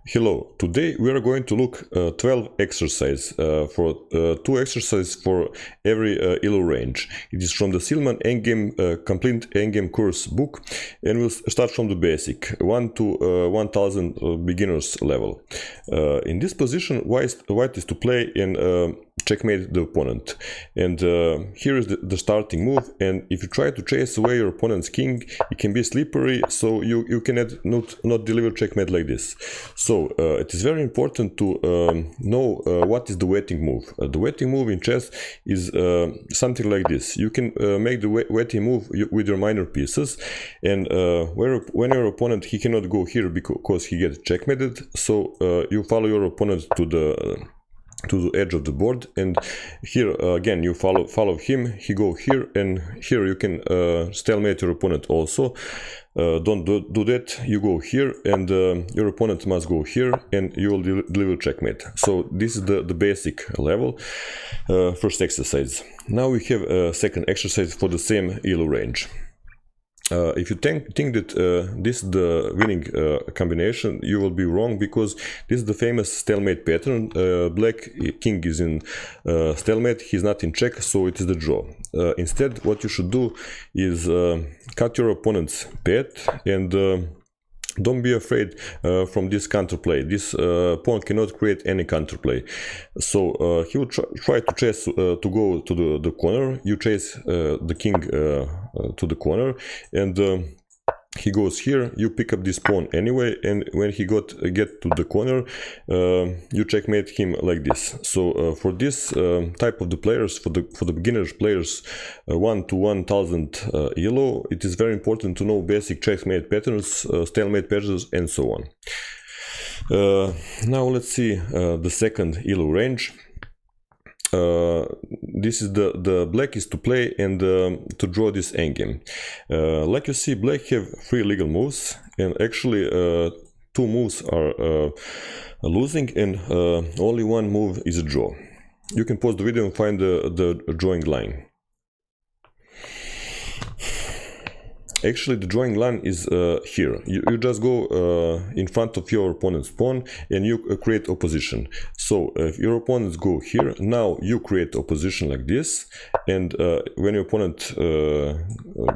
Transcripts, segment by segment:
Hello, today we are going to look 12 exercises for 2 exercises for every ELO range. It is from the Silman Endgame complete Endgame course book, and we'll start from the basic 1 to 1000 beginners level. In this position, white is to play and checkmate the opponent, and here is the starting move. And if you try to chase away your opponent's king, it can be slippery, so you cannot not deliver checkmate like this. So it is very important to know what is the waiting move. The waiting move in chess is something like this. You can make the waiting move with your minor pieces, and when your opponent, he cannot go here because he gets checkmated, so you follow your opponent to the edge of the board, and here again you follow him. He go here, and here you can stalemate your opponent also. Don't do that. You go here, and your opponent must go here, and you will deliver checkmate. So this is the basic level, first exercise. Now we have a second exercise for the same ELO range. If you think that this is the winning combination, you will be wrong, because this is the famous stalemate pattern. Black king is in stalemate, he's not in check, so it is the draw. Instead, what you should do is cut your opponent's path, and don't be afraid from this counterplay. This pawn cannot create any counterplay. So he will try to chase to go to the corner. You chase the king to the corner, and he goes here. You pick up this pawn anyway, and when he get to the corner, you checkmate him like this. So for this type of the players, for the beginners players, 1 to 1000 ELO, it is very important to know basic checkmate patterns, stalemate patterns, and so on. Now let's see the second ELO range. This is the black is to play and to draw this endgame. Like you see, black have 3 legal moves, and actually 2 moves are losing, and only 1 move is a draw. You can pause the video and find the drawing line. Actually, the drawing line is here. You just go in front of your opponent's pawn, and you create opposition. So if your opponents go here, now you create opposition like this, and when your opponent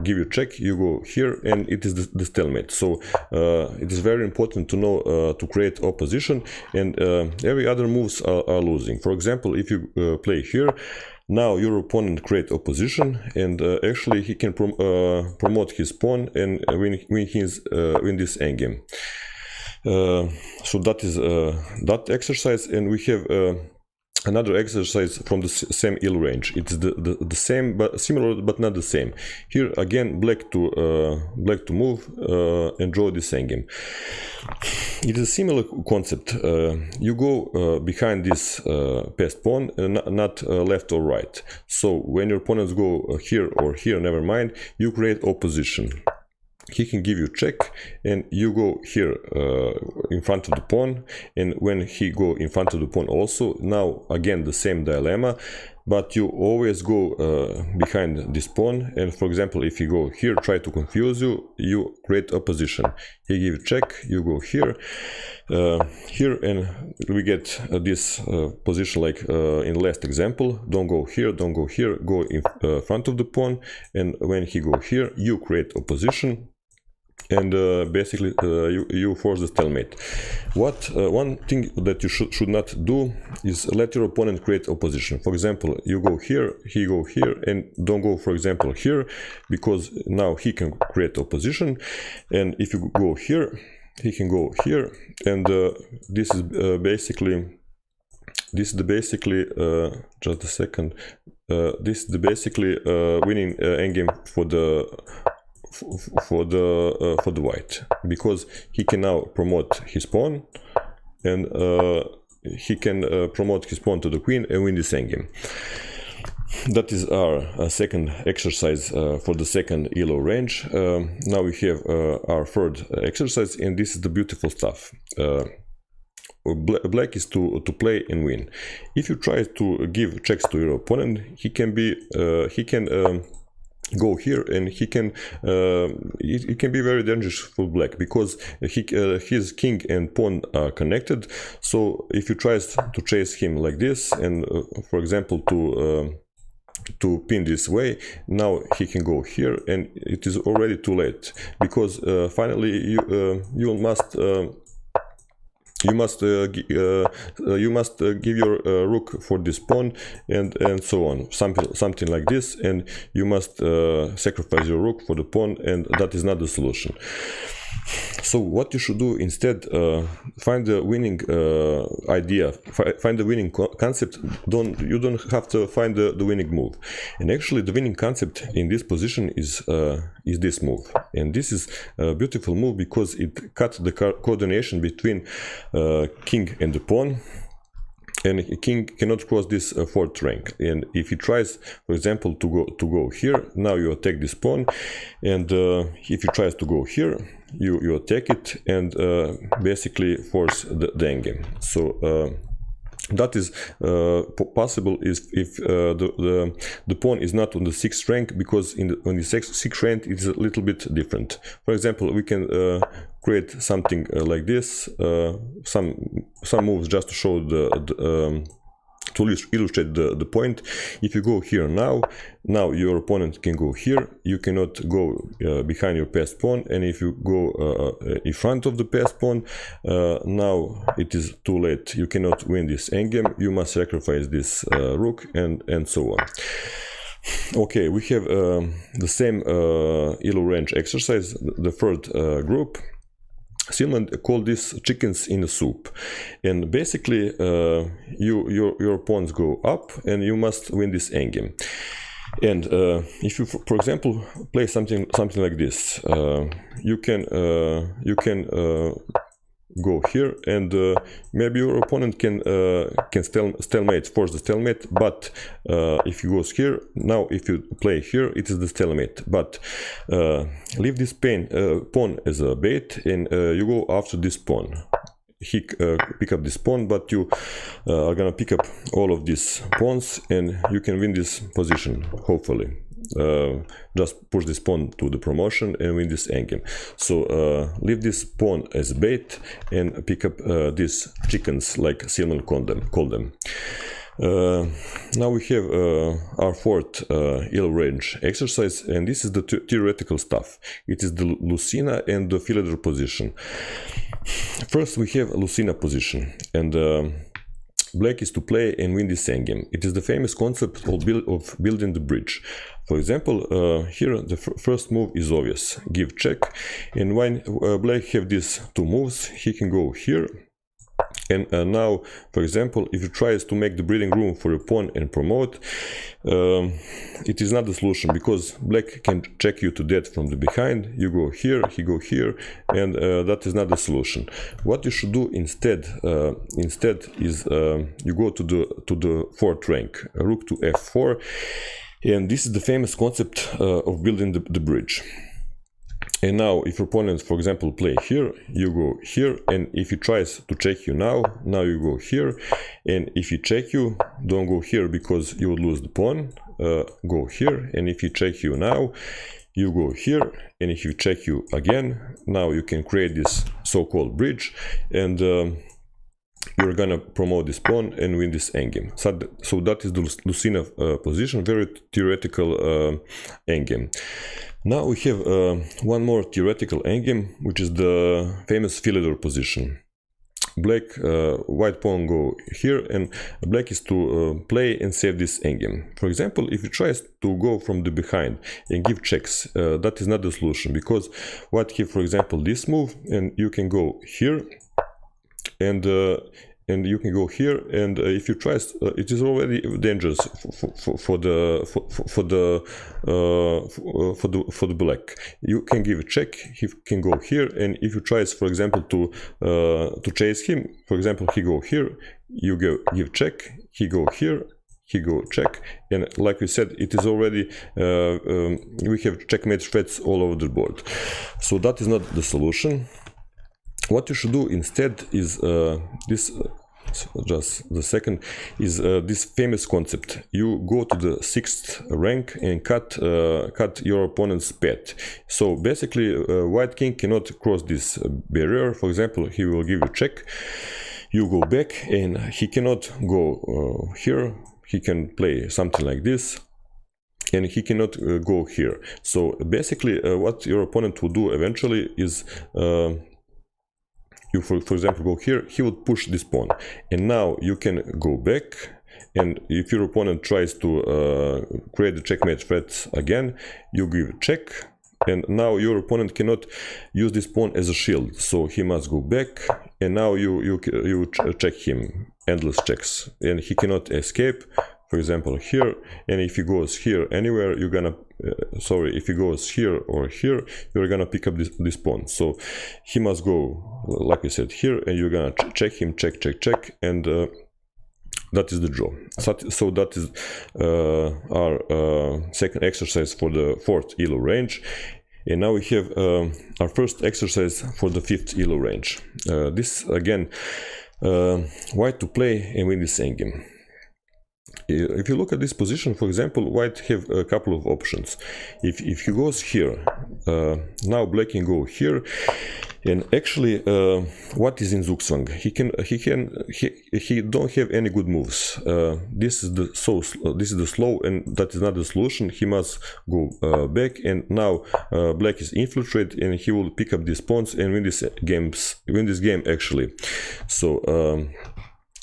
give you check, you go here, and it is the stalemate. So it is very important to know to create opposition, and every other moves are losing. For example, if you play here, now your opponent create opposition, and actually he can promote his pawn and win this endgame. So that is that exercise, and we have another exercise from the same ELO range. It's the same, but similar, but not the same. Here again, black to move and draw this endgame. It is a similar concept. You go behind this passed pawn, not left or right. So when your opponents go here or here, never mind, you create opposition. He can give you check, and you go here in front of the pawn, and when he go in front of the pawn also, now again the same dilemma, but you always go behind this pawn. And for example, if you go here, try to confuse you, you create opposition. He give check, you go here, and we get this position like in last example. Don't go here, go in front of the pawn, and when he go here, you create opposition, and basically you force the stalemate. One thing that you should not do is let your opponent create opposition. For example, you go here, he go here, and don't go, for example, here, because now he can create opposition. And if you go here, he can go here, and this is basically just a second. This is the basically winning endgame for the white, because he can now promote his pawn, and he can promote his pawn to the queen and win this endgame. That is our second exercise for the second ELO range. Now we have our third exercise, and this is the beautiful stuff. Black is to play and win. If you try to give checks to your opponent, he can go here, and he can it can be very dangerous for black, because his king and pawn are connected. So if you try to chase him like this, and for example to pin this way, now he can go here, and it is already too late, because finally you must give your rook for this pawn, and so on, something like this, and you must sacrifice your rook for the pawn, and that is not the solution. So what you should do instead, find the winning idea, find the winning concept. You don't have to find the winning move. And actually the winning concept in this position is this move. And this is a beautiful move because it cuts the coordination between king and the pawn. And a king cannot cross this fourth rank. And if he tries, for example, to go here, now you attack this pawn. And if he tries to go here, you attack it, and basically force the endgame. So that is possible if the pawn is not on the 6th rank, because on the 6th rank it is a little bit different. For example, we can create something like this, some moves just to show to illustrate the point. If you go here now your opponent can go here. You cannot go behind your passed pawn, and if you go in front of the passed pawn, now it is too late. You cannot win this endgame. You must sacrifice this rook, and so on. Okay, we have the same ELO range exercise, the third group. Silman called this chickens in a soup, and basically your pawns go up, and you must win this endgame. And if you, for example, play something like this, you can go here, and maybe your opponent can stalemate, force the stalemate. But if he goes here, now if you play here, it is the stalemate. But leave this pawn as a bait, and you go after this pawn. He pick up this pawn, but you are gonna pick up all of these pawns, and you can win this position, hopefully. Just push this pawn to the promotion and win this endgame. So leave this pawn as bait and pick up these chickens, like Silman called them. Now we have our fourth ELO range exercise, and this is the theoretical stuff. It is the Lucina and the Philidor position. First we have Lucina position, and black is to play and win this endgame. It is the famous concept of building the bridge. For example, here the first move is obvious, give check, and when black have these two moves, he can go here. And now, for example, if you try to make the breathing room for your pawn and promote, it is not the solution, because black can check you to death from the behind. You go here, he go here, and that is not the solution. What you should do instead is you go to the fourth rank, rook to f4, and this is the famous concept of building the bridge. And now if your opponent, for example, play here, you go here, and if he tries to check you now you go here, and if he check you, don't go here because you would lose the pawn, go here, and if he check you now, you go here, and if he check you again, now you can create this so-called bridge, and you're gonna promote this pawn and win this endgame. So that is the Lucina position, very theoretical endgame. Now we have one more theoretical endgame, which is the famous Philidor position. Black, white pawn go here, and black is to play and save this endgame. For example, if he tries to go from the behind and give checks, that is not the solution, because white have, for example, this move, and you can go here, and you can go here, and if you try, it is already dangerous for the black. You can give a check, he can go here, and if you try, for example, to chase him, for example, he go here, you give check, he go here, he go check, and like we said, it is already we have checkmate threats all over the board. So that is not the solution. What you should do instead is this just the second, is this famous concept. You go to the 6th rank and cut your opponent's path. So basically, white king cannot cross this barrier. For example, he will give you check. You go back, and he cannot go here. He can play something like this, and he cannot go here. So basically, what your opponent will do eventually is, you for example go here, he would push this pawn, and now you can go back, and if your opponent tries to create the checkmate threat again, you give check, and now your opponent cannot use this pawn as a shield, so he must go back, and now you check him, endless checks, and he cannot escape. For example here, and if he goes here anywhere, you're gonna if he goes here or here, you're gonna pick up this pawn. So he must go, like I said, here, and you're gonna check him, check, and that is the draw. So that is our second exercise for the 4th ELO range. And now we have our first exercise for the 5th ELO range. This again, white to play and win this endgame. If you look at this position, for example, white have a couple of options. If he goes here, now black can go here, and actually, what is in Zugzwang? He don't have any good moves. This is the slow, and that is not the solution. He must go back, and now black is infiltrate, and he will pick up these pawns and win this game actually. So.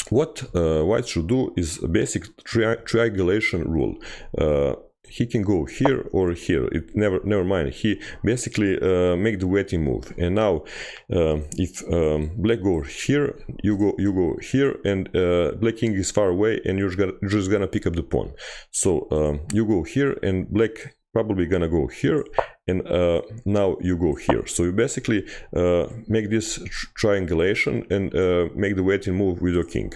What white should do is a basic triangulation rule. He can go here or here. It never mind. He basically make the waiting move. And now, if black go here, you go here, and black king is far away, and you're just gonna pick up the pawn. So you go here, and black probably gonna go here, and now you go here. So you basically make this triangulation and make the waiting move with your king.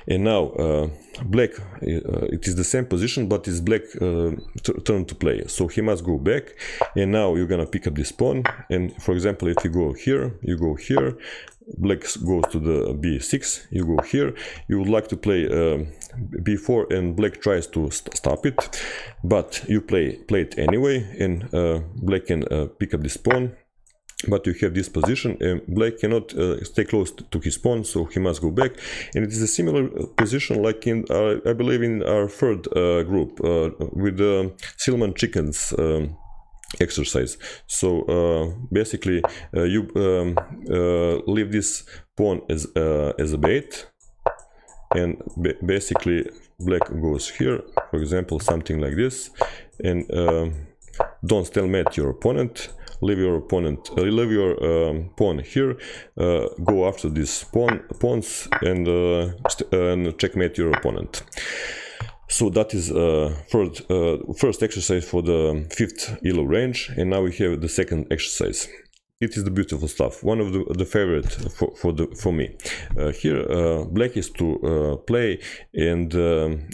And now black, it is the same position, but it's black turn to play. So he must go back, and now you're gonna pick up this pawn. And for example, if you go here, black goes to the b6, you go here. You would like to play b4, and black tries to stop it, but you play it anyway, and black can pick up this pawn, but you have this position, and black cannot stay close to his pawn, so he must go back. And it is a similar position like in I believe in our 3rd group with the Silman chickens exercise. So basically you leave this pawn as a bait, and basically black goes here, for example, something like this, and don't stalemate your opponent. Leave your pawn here, go after these pawns, and checkmate your opponent. So that is first exercise for the 5th ELO range, and now we have the second exercise. It is the beautiful stuff, one of the favorite for me. Here black is to play and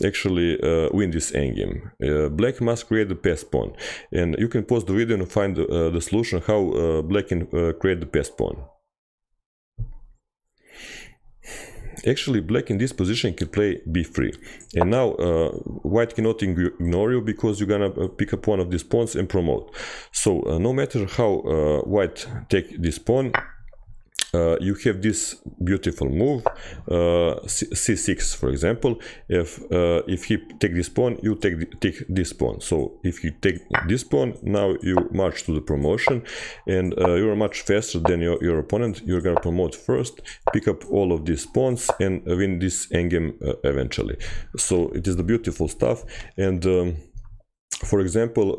actually win this endgame. Black must create the passed pawn, and you can pause the video and find the solution how black can create the passed pawn. Actually, black in this position can play b3, and now white cannot ignore you, because you're gonna pick up one of these pawns and promote. So no matter how white take this pawn, you have this beautiful move, c6, for example. If he take this pawn, you take this pawn. So if you take this pawn, now you march to the promotion, and you are much faster than your opponent. You're gonna promote first, pick up all of these pawns, and win this endgame eventually. So it is the beautiful stuff. And for example,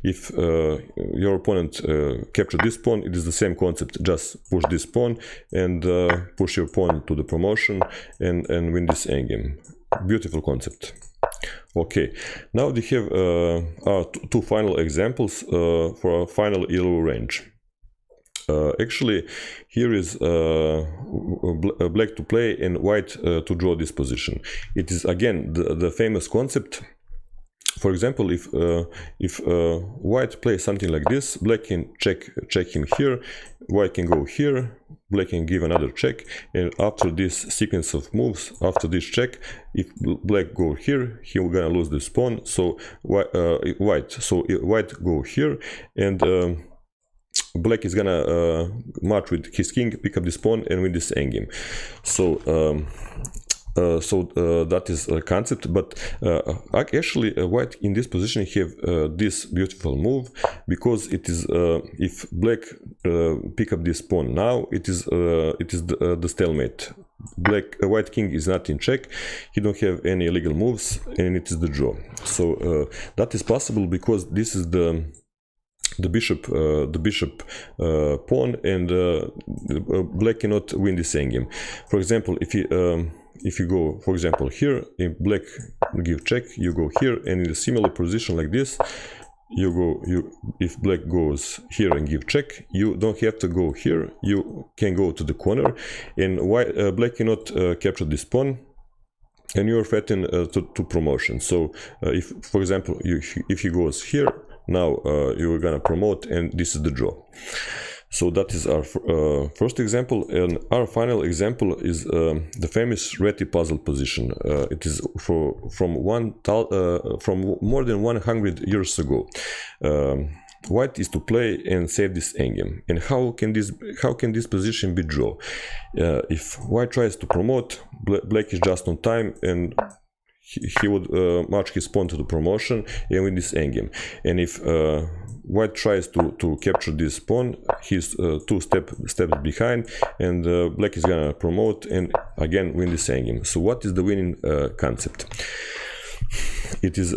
if your opponent captured this pawn, it is the same concept. Just push this pawn and push your pawn to the promotion and win this endgame. Beautiful concept. Okay, now we have our two final examples for our final ELO range. Actually, here is black to play and white to draw this position. It is again the famous concept. For example, if white plays something like this, black can check him here, white can go here, black can give another check, and after this sequence of moves, after this check, if black go here, he will gonna lose this pawn. So white go here, and black is gonna match with his king, pick up this pawn, and win this endgame. So that is a concept, but actually white in this position have this beautiful move, because it is if black pick up this pawn now, it is the stalemate. White king is not in check, he don't have any illegal moves, and it is the draw. So that is possible because this is the bishop pawn, and black cannot win this endgame. For example, if you go, for example, here, if black give check, you go here, and in a similar position like this, if black goes here and give check, you don't have to go here, you can go to the corner, and black cannot capture this pawn, and you are threatened to promotion. So if, for example, if he goes here, now you are gonna promote, and this is the draw. So that is our first example, and our final example is the famous Reti puzzle position. It is from more than 100 years ago. White is to play and save this endgame. And how can this position be draw? If white tries to promote, black is just on time, and he would match his pawn to the promotion and win this endgame. And if white tries to capture this pawn, he's two steps behind, and black is gonna promote and again win this endgame. So what is the winning concept? It is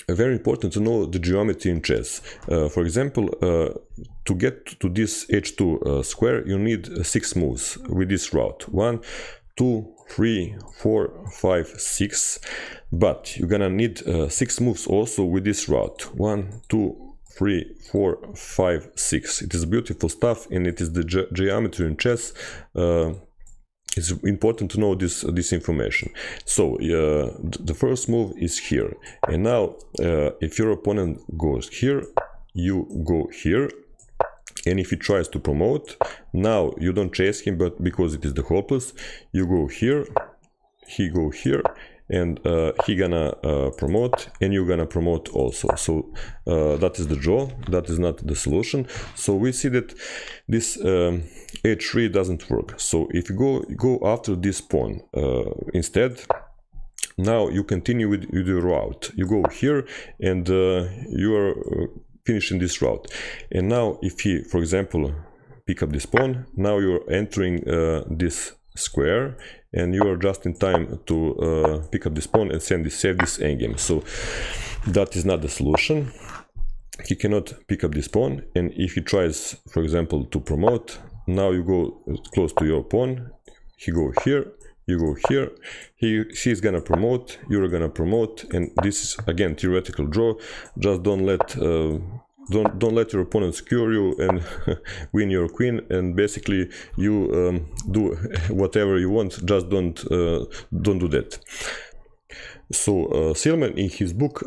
very important to know the geometry in chess. For example, to get to this h2 square, you need 6 moves with this route. 1, 2, 3, 4, 5, 6. But you're gonna need 6 moves also with this route. 1, 2, 3, 4, 5, 6. It is beautiful stuff, and it is the geometry in chess. It's important to know this information. So the first move is here, and now if your opponent goes here, you go here, and if he tries to promote, now you don't chase him, but because it is the hopeless, you go here, he go here, and he gonna promote, and you gonna promote also. So that is the draw, that is not the solution. So we see that this h3 doesn't work. So if you go after this pawn instead, now you continue with your route. You go here, and you are finishing this route. And now if he, for example, pick up this pawn, now you're entering this square, and you are just in time to pick up this pawn and save this endgame. So that is not the solution. He cannot pick up this pawn, and if he tries, for example, to promote, now you go close to your pawn, he go here, you go here, she's gonna promote, you're gonna promote, and this is again theoretical draw. Just don't let your opponent secure you and win your queen, and basically you do whatever you want, just don't do that. So Silman in his book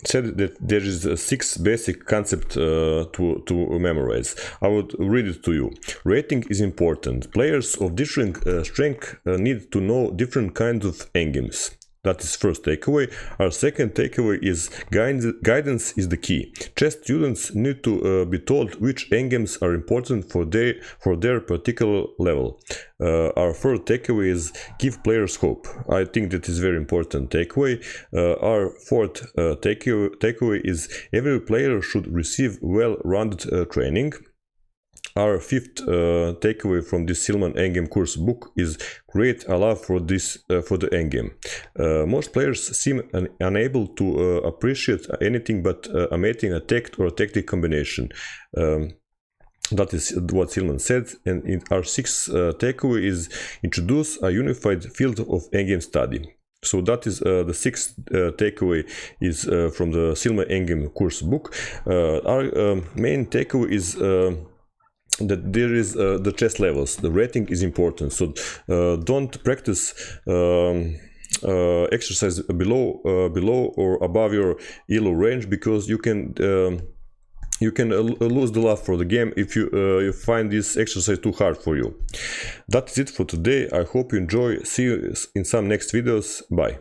said that there is 6 basic concepts to memorize. I would read it to you. Rating is important. Players of different strength need to know different kinds of endgames. That is first takeaway. Our second takeaway is guidance is the key. Chess students need to be told which endgames are important for their particular level. Our third takeaway is give players hope. I think that is very important takeaway. Our fourth takeaway is every player should receive well-rounded training. Our fifth takeaway from this Silman Endgame course book is create a love for the endgame. Most players seem unable to appreciate anything but a mating attack or a tactic combination. That is what Silman said. And in our sixth takeaway is introduce a unified field of endgame study. So that is the sixth takeaway is from the Silman Endgame course book. Our main takeaway is that there is the chess levels. The rating is important, so don't practice exercise below or above your ELO range, because you can you can lose the love for the game if you find this exercise too hard for you. That is it for today. I hope you enjoy. See you in some next videos. Bye.